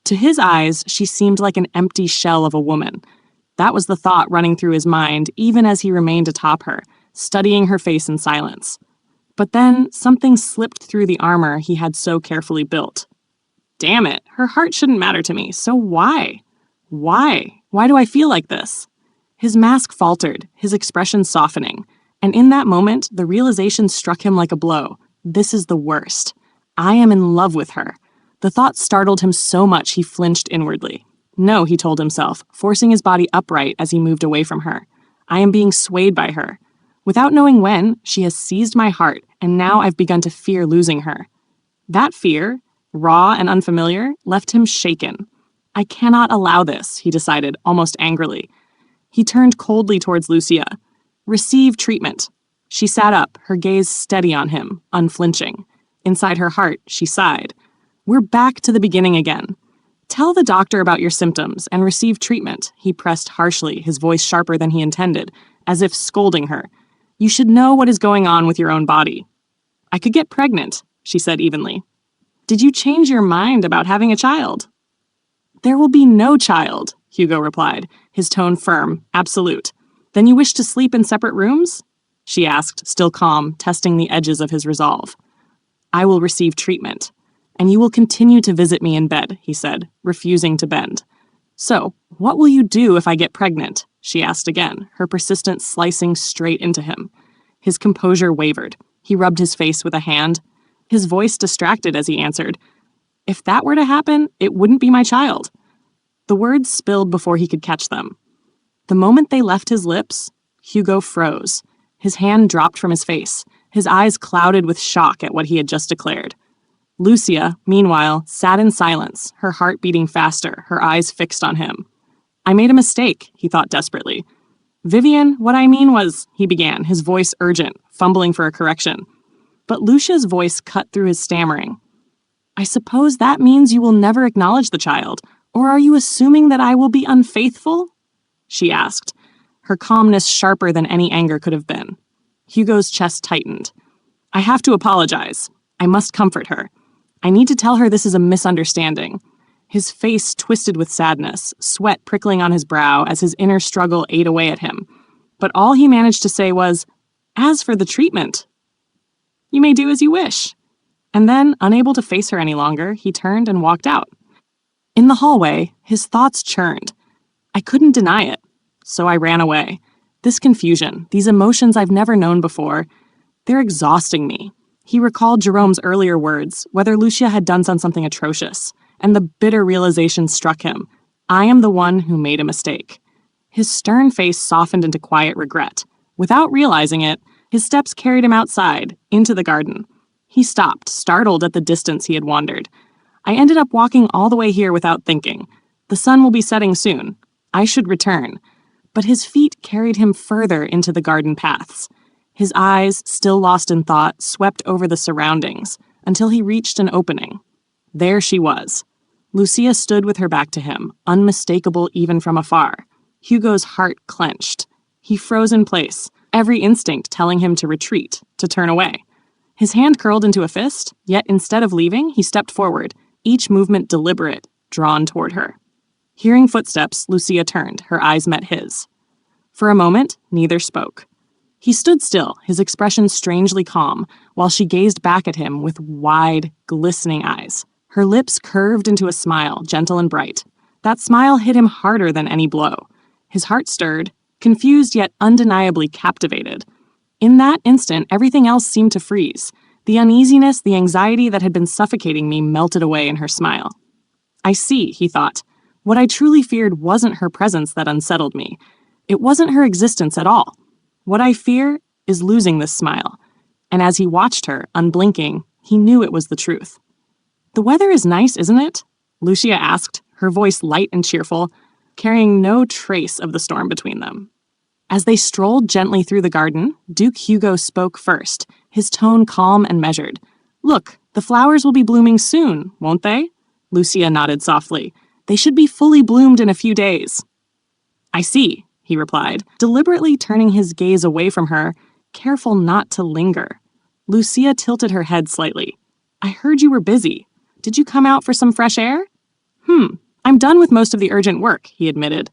To his eyes, she seemed like an empty shell of a woman. That was the thought running through his mind, even as he remained atop her, studying her face in silence. But then, something slipped through the armor he had so carefully built. Damn it, her heart shouldn't matter to me, so why? Why? Why do I feel like this? His mask faltered, his expression softening, and in that moment, the realization struck him like a blow. This is the worst. I am in love with her. The thought startled him so much he flinched inwardly. No, he told himself, forcing his body upright as he moved away from her. I am being swayed by her. Without knowing when, she has seized my heart, and now I've begun to fear losing her. That fear, raw and unfamiliar, left him shaken. I cannot allow this, he decided, almost angrily. He turned coldly towards Lucia. Receive treatment. She sat up, her gaze steady on him, unflinching. Inside her heart, she sighed. We're back to the beginning again. Tell the doctor about your symptoms and receive treatment, he pressed harshly, his voice sharper than he intended, as if scolding her. You should know what is going on with your own body. I could get pregnant, she said evenly. Did you change your mind about having a child? There will be no child, Hugo replied, his tone firm, absolute. Then you wish to sleep in separate rooms? She asked, still calm, testing the edges of his resolve. I will receive treatment, and you will continue to visit me in bed, he said, refusing to bend. So, what will you do if I get pregnant? She asked again, her persistence slicing straight into him. His composure wavered. He rubbed his face with a hand. His voice distracted as he answered, If that were to happen, it wouldn't be my child. The words spilled before he could catch them. The moment they left his lips, Hugo froze. His hand dropped from his face, his eyes clouded with shock at what he had just declared. Lucia, meanwhile, sat in silence, her heart beating faster, her eyes fixed on him. I made a mistake, he thought desperately. Vivian, what I mean was, he began, his voice urgent, fumbling for a correction. But Lucia's voice cut through his stammering. I suppose that means you will never acknowledge the child, or are you assuming that I will be unfaithful? She asked, her calmness sharper than any anger could have been. Hugo's chest tightened. I have to apologize. I must comfort her. I need to tell her this is a misunderstanding. His face twisted with sadness, sweat prickling on his brow as his inner struggle ate away at him. But all he managed to say was, As for the treatment, you may do as you wish. And then, unable to face her any longer, he turned and walked out. In the hallway, his thoughts churned. I couldn't deny it, so I ran away. This confusion, these emotions I've never known before, they're exhausting me. He recalled Jerome's earlier words, whether Lucia had done something atrocious, and the bitter realization struck him. I am the one who made a mistake. His stern face softened into quiet regret. Without realizing it, his steps carried him outside, into the garden. He stopped, startled at the distance he had wandered. I ended up walking all the way here without thinking. The sun will be setting soon. I should return. But his feet carried him further into the garden paths. His eyes, still lost in thought, swept over the surroundings, until he reached an opening. There she was. Lucia stood with her back to him, unmistakable even from afar. Hugo's heart clenched. He froze in place, every instinct telling him to retreat, to turn away. His hand curled into a fist, yet instead of leaving, he stepped forward, each movement deliberate, drawn toward her. Hearing footsteps, Lucia turned, her eyes met his. For a moment, neither spoke. He stood still, his expression strangely calm, while she gazed back at him with wide, glistening eyes. Her lips curved into a smile, gentle and bright. That smile hit him harder than any blow. His heart stirred, confused yet undeniably captivated. In that instant, everything else seemed to freeze. The uneasiness, the anxiety that had been suffocating me melted away in her smile. I see, he thought. What I truly feared wasn't her presence that unsettled me. It wasn't her existence at all. What I fear is losing this smile. And as he watched her, unblinking, he knew it was the truth. The weather is nice, isn't it? Lucia asked, her voice light and cheerful, carrying no trace of the storm between them. As they strolled gently through the garden, Duke Hugo spoke first, his tone calm and measured. Look, the flowers will be blooming soon, won't they? Lucia nodded softly. They should be fully bloomed in a few days. I see, he replied, deliberately turning his gaze away from her, careful not to linger. Lucia tilted her head slightly. I heard you were busy. Did you come out for some fresh air? I'm done with most of the urgent work, he admitted.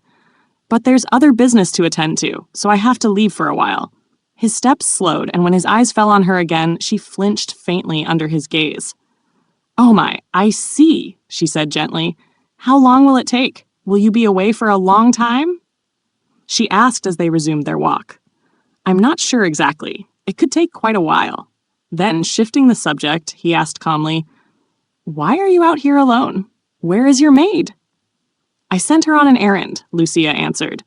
But there's other business to attend to, so I have to leave for a while. His steps slowed, and when his eyes fell on her again, she flinched faintly under his gaze. "Oh my, I see," she said gently. "How long will it take? Will you be away for a long time?" She asked as they resumed their walk. "I'm not sure exactly. It could take quite a while." Then, shifting the subject, he asked calmly, "Why are you out here alone? Where is your maid?" "I sent her on an errand," Lucia answered.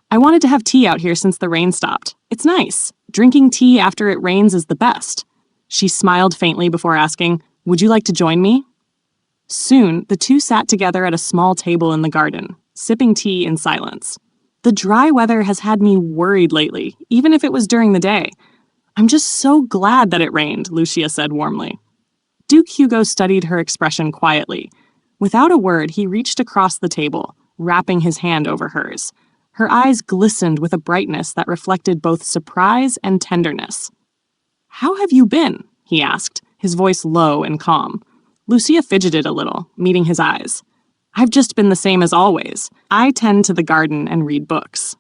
"I wanted to have tea out here since the rain stopped. It's nice. Drinking tea after it rains is the best." She smiled faintly before asking, "Would you like to join me?" Soon, the two sat together at a small table in the garden, sipping tea in silence. "The dry weather has had me worried lately, even if it was during the day. I'm just so glad that it rained," Lucia said warmly. Duke Hugo studied her expression quietly. Without a word, he reached across the table, wrapping his hand over hers. Her eyes glistened with a brightness that reflected both surprise and tenderness. "How have you been?" he asked, his voice low and calm. Lucia fidgeted a little, meeting his eyes. "I've just been the same as always. I tend to the garden and read books."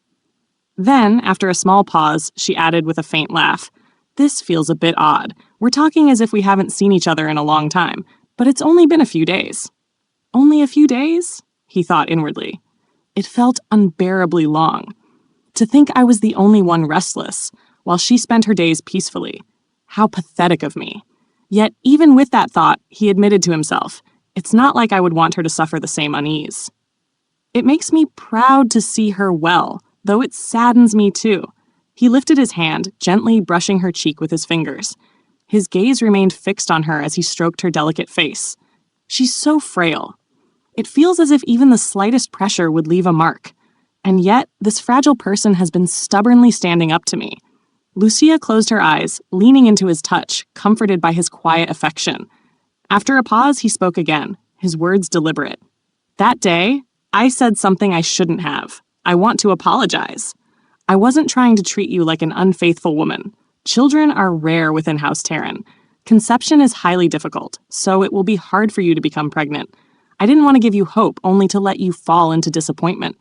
Then, after a small pause, she added with a faint laugh, "This feels a bit odd. We're talking as if we haven't seen each other in a long time, but it's only been a few days." "Only a few days?" he thought inwardly. It felt unbearably long. To think I was the only one restless, while she spent her days peacefully. How pathetic of me. Yet, even with that thought, he admitted to himself, it's not like I would want her to suffer the same unease. "It makes me proud to see her well, though it saddens me too." He lifted his hand, gently brushing her cheek with his fingers. His gaze remained fixed on her as he stroked her delicate face. "She's so frail. It feels as if even the slightest pressure would leave a mark. And yet, this fragile person has been stubbornly standing up to me." Lucia closed her eyes, leaning into his touch, comforted by his quiet affection. After a pause, he spoke again, his words deliberate. "That day, I said something I shouldn't have. I want to apologize. I wasn't trying to treat you like an unfaithful woman. Children are rare within House Terran. Conception is highly difficult, so it will be hard for you to become pregnant. I didn't want to give you hope only to let you fall into disappointment.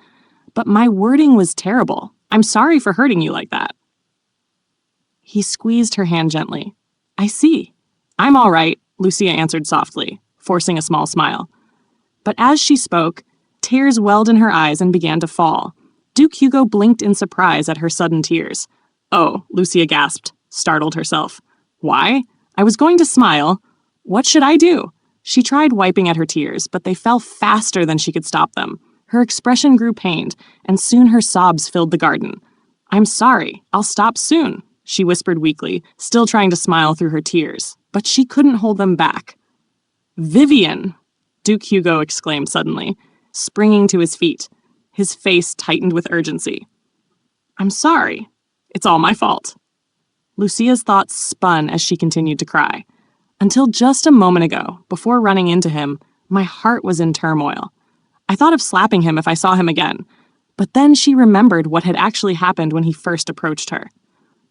But my wording was terrible. I'm sorry for hurting you like that." He squeezed her hand gently. "I see. I'm all right," Lucia answered softly, forcing a small smile. But as she spoke, tears welled in her eyes and began to fall. Duke Hugo blinked in surprise at her sudden tears. "Oh," Lucia gasped, startled herself. "Why? I was going to smile. What should I do?" She tried wiping at her tears, but they fell faster than she could stop them. Her expression grew pained, and soon her sobs filled the garden. "I'm sorry. I'll stop soon," she whispered weakly, still trying to smile through her tears. But she couldn't hold them back. "Vivian!" Duke Hugo exclaimed suddenly, springing to his feet. His face tightened with urgency. "I'm sorry. It's all my fault." Lucia's thoughts spun as she continued to cry. Until just a moment ago, before running into him, my heart was in turmoil. I thought of slapping him if I saw him again. But then she remembered what had actually happened when he first approached her.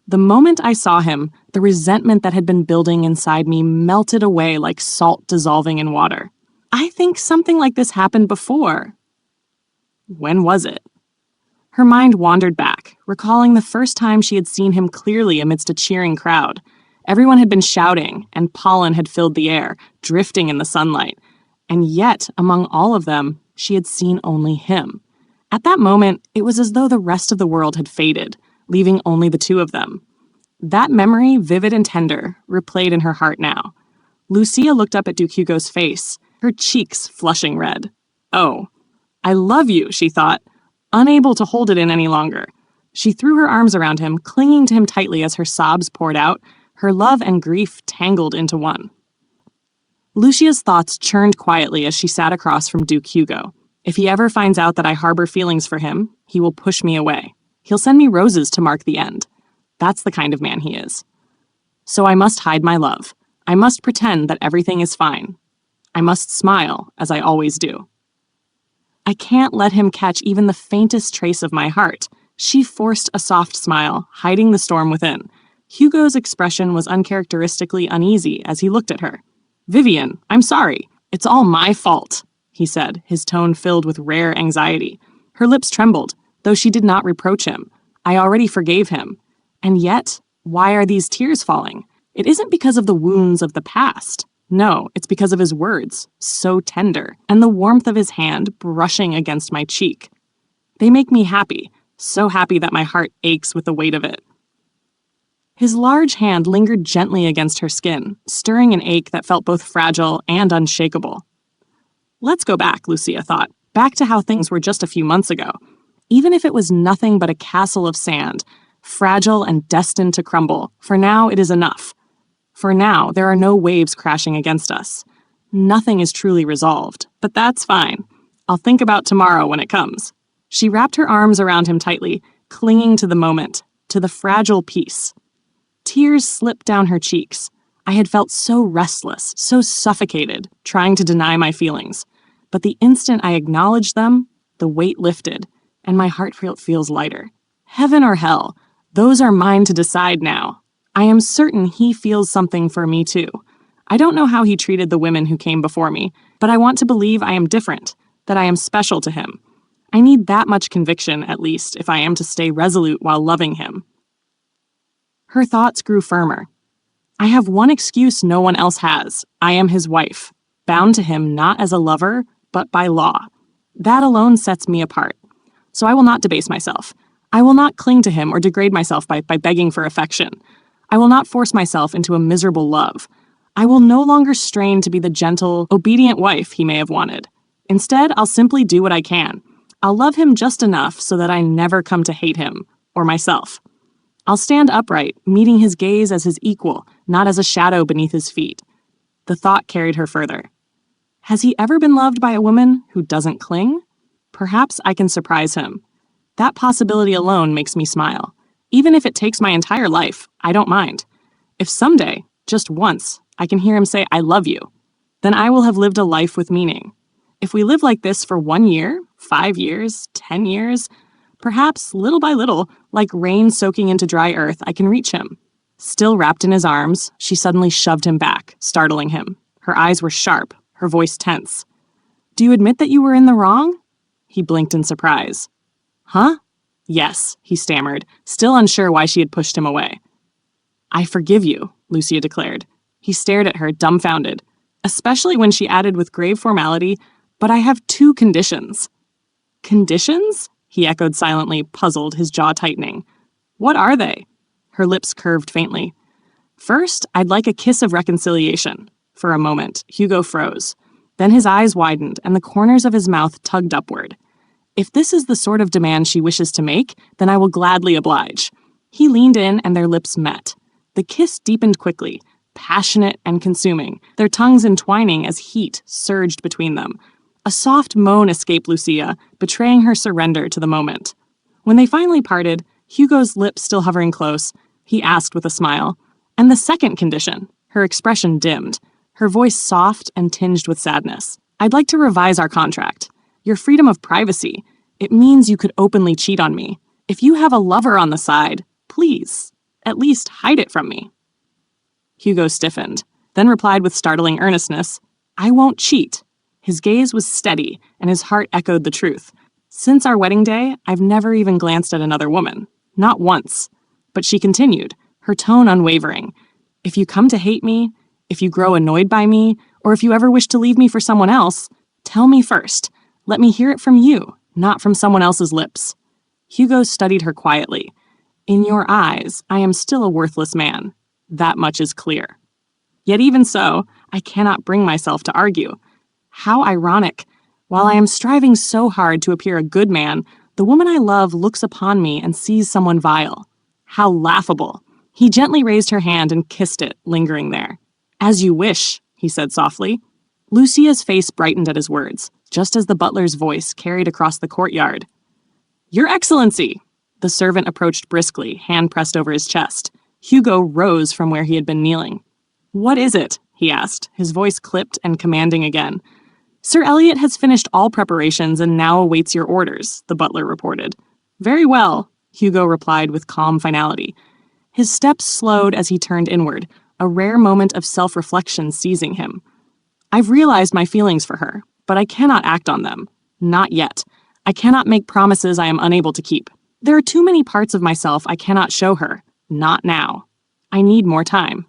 The moment I saw him, the resentment that had been building inside me melted away like salt dissolving in water. I think something like this happened before. When was it? Her mind wandered back, recalling the first time she had seen him clearly amidst a cheering crowd. Everyone had been shouting, and pollen had filled the air, drifting in the sunlight. And yet, among all of them, she had seen only him. At that moment, it was as though the rest of the world had faded, leaving only the two of them. That memory, vivid and tender, replayed in her heart now. Lucia looked up at Duke Hugo's face, her cheeks flushing red. "Oh, I love you," she thought, unable to hold it in any longer. She threw her arms around him, clinging to him tightly as her sobs poured out, her love and grief tangled into one. Lucia's thoughts churned quietly as she sat across from Duke Hugo. If he ever finds out that I harbor feelings for him, he will push me away. He'll send me roses to mark the end. That's the kind of man he is. So I must hide my love. I must pretend that everything is fine. I must smile, as I always do. I can't let him catch even the faintest trace of my heart. She forced a soft smile, hiding the storm within. Hugo's expression was uncharacteristically uneasy as he looked at her. "Vivian, I'm sorry. It's all my fault," he said, his tone filled with rare anxiety. Her lips trembled, though she did not reproach him. I already forgave him. And yet, why are these tears falling? It isn't because of the wounds of the past. No, it's because of his words, so tender, and the warmth of his hand brushing against my cheek. They make me happy, so happy that my heart aches with the weight of it. His large hand lingered gently against her skin, stirring an ache that felt both fragile and unshakable. Let's go back, Lucia thought, back to how things were just a few months ago. Even if it was nothing but a castle of sand, fragile and destined to crumble, for now it is enough. For now, there are no waves crashing against us. Nothing is truly resolved, but that's fine. I'll think about tomorrow when it comes. She wrapped her arms around him tightly, clinging to the moment, to the fragile peace. Tears slipped down her cheeks. I had felt so restless, so suffocated, trying to deny my feelings. But the instant I acknowledged them, the weight lifted, and my heart feels lighter. Heaven or hell, those are mine to decide now. I am certain he feels something for me too. I don't know how he treated the women who came before me, but I want to believe I am different, that I am special to him. I need that much conviction, at least, if I am to stay resolute while loving him. Her thoughts grew firmer. I have one excuse no one else has. I am his wife, bound to him not as a lover, but by law. That alone sets me apart. So I will not debase myself. I will not cling to him or degrade myself by begging for affection. I will not force myself into a miserable love. I will no longer strain to be the gentle, obedient wife he may have wanted. Instead, I'll simply do what I can. I'll love him just enough so that I never come to hate him, or myself. I'll stand upright, meeting his gaze as his equal, not as a shadow beneath his feet. The thought carried her further. Has he ever been loved by a woman who doesn't cling? Perhaps I can surprise him. That possibility alone makes me smile. Even if it takes my entire life, I don't mind. If someday, just once, I can hear him say, I love you, then I will have lived a life with meaning. If we live like this for 1 year, 5 years, 10 years, perhaps little by little, like rain soaking into dry earth, I can reach him. Still wrapped in his arms, she suddenly shoved him back, startling him. Her eyes were sharp, her voice tense. Do you admit that you were in the wrong? He blinked in surprise. Huh? Yes, he stammered, still unsure why she had pushed him away. I forgive you, Lucia declared. He stared at her, dumbfounded, especially when she added with grave formality, but I have 2 conditions. Conditions? He echoed silently, puzzled, his jaw tightening. What are they? Her lips curved faintly. First, I'd like a kiss of reconciliation. For a moment, Hugo froze. Then his eyes widened, and the corners of his mouth tugged upward. If this is the sort of demand she wishes to make, then I will gladly oblige. He leaned in, and their lips met. The kiss deepened quickly, passionate and consuming, their tongues entwining as heat surged between them. A soft moan escaped Lucia, betraying her surrender to the moment. When they finally parted, Hugo's lips still hovering close, he asked with a smile, and the second condition? Her expression dimmed, her voice soft and tinged with sadness. I'd like to revise our contract. Your freedom of privacy. It means you could openly cheat on me. If you have a lover on the side, please, at least hide it from me. Hugo stiffened, then replied with startling earnestness, I won't cheat. His gaze was steady, and his heart echoed the truth. Since our wedding day, I've never even glanced at another woman. Not once. But she continued, her tone unwavering. If you come to hate me, if you grow annoyed by me, or if you ever wish to leave me for someone else, tell me first. Let me hear it from you, not from someone else's lips. Hugo studied her quietly. In your eyes, I am still a worthless man. That much is clear. Yet even so, I cannot bring myself to argue. How ironic. While I am striving so hard to appear a good man, the woman I love looks upon me and sees someone vile. How laughable. He gently raised her hand and kissed it, lingering there. As you wish, he said softly. Lucia's face brightened at his words, just as the butler's voice carried across the courtyard. Your Excellency! The servant approached briskly, hand pressed over his chest. Hugo rose from where he had been kneeling. What is it? He asked, his voice clipped and commanding again. Sir Elliot has finished all preparations and now awaits your orders, the butler reported. Very well, Hugo replied with calm finality. His steps slowed as he turned inward, a rare moment of self-reflection seizing him. I've realized my feelings for her, but I cannot act on them. Not yet. I cannot make promises I am unable to keep. There are too many parts of myself I cannot show her. Not now. I need more time.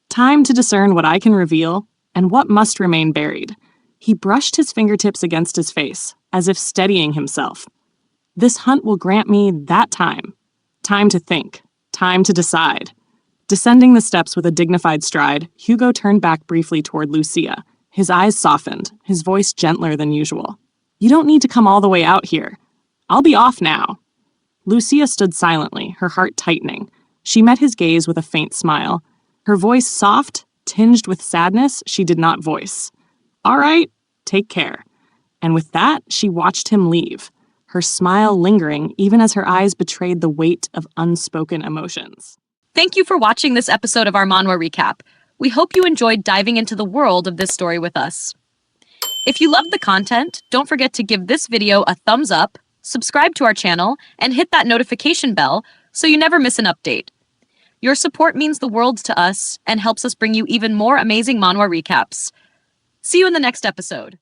Time to discern what I can reveal and what must remain buried. He brushed his fingertips against his face, as if steadying himself. This hunt will grant me that time. Time to think. Time to decide. Descending the steps with a dignified stride, Hugo turned back briefly toward Lucia. His eyes softened, his voice gentler than usual. You don't need to come all the way out here. I'll be off now. Lucia stood silently, her heart tightening. She met his gaze with a faint smile. Her voice soft, tinged with sadness she did not voice. All right, take care. And with that, she watched him leave, her smile lingering even as her eyes betrayed the weight of unspoken emotions. Thank you for watching this episode of our Manhwa Recap. We hope you enjoyed diving into the world of this story with us. If you loved the content, don't forget to give this video a thumbs up, subscribe to our channel, and hit that notification bell so you never miss an update. Your support means the world to us and helps us bring you even more amazing manhwa recaps. See you in the next episode.